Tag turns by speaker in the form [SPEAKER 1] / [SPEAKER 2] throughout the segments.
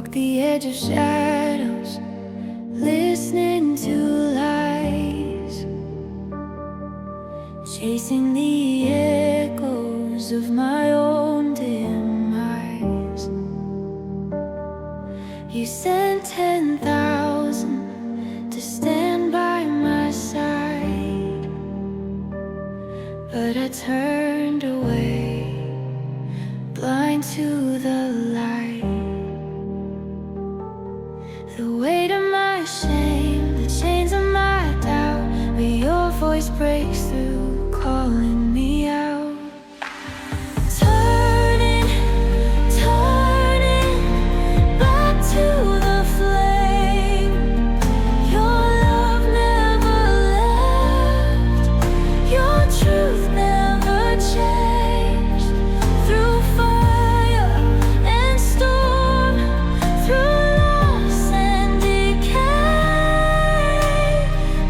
[SPEAKER 1] walk the edge of shadows, listening to lies, chasing the echoes of my own demise. You sent 10,000 to stand by my side, but I turned away, blind to the light. The weight of my shame, the chains of my doubt, but your voice breaks through, calling me out. Turning, turning back to the flame. Your love never left, your truth never changed. Through fire and storm, through loss and decay,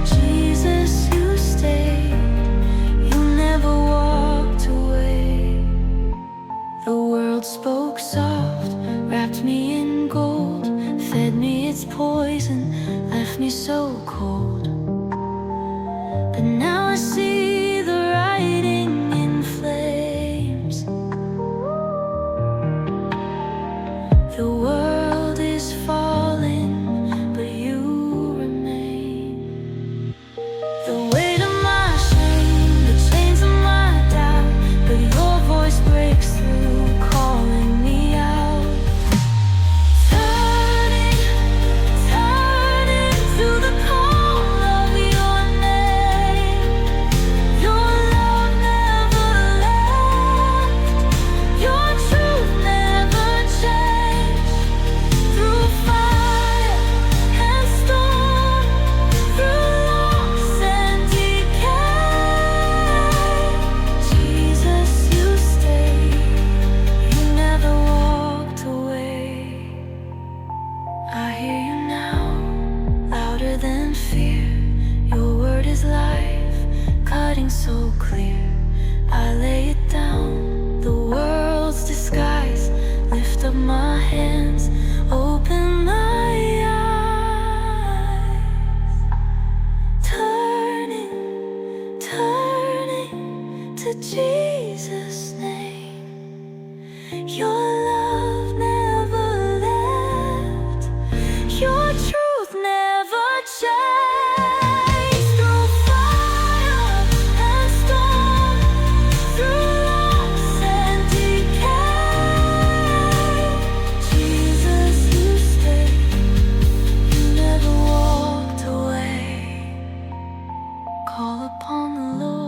[SPEAKER 1] Jesus, you stayed, you never walked away. The world spoke soft, wrapped me in gold, fed me its poison, left me so cold. But now I see the writing in flames. The world is falling, but you remain. The weight of my shame, the chains of my doubt, but your voice breaks through, calling me out. Turning, turning to the call of your name. Your love never left, your truth never changed. Through fire and storm, through loss and decay, Jesus, you stayed, you never walked away. I hear you now, louder than fear. Your word is life, cutting so clear. I lay it down, the world's disguise. Lift up my hands, open my eyes. Turning, turning to Jesus' name. Your love never left, your truth never changed. Through fire and storm, through loss and decay, Jesus, you stayed, you never walked away. Call upon the Lord.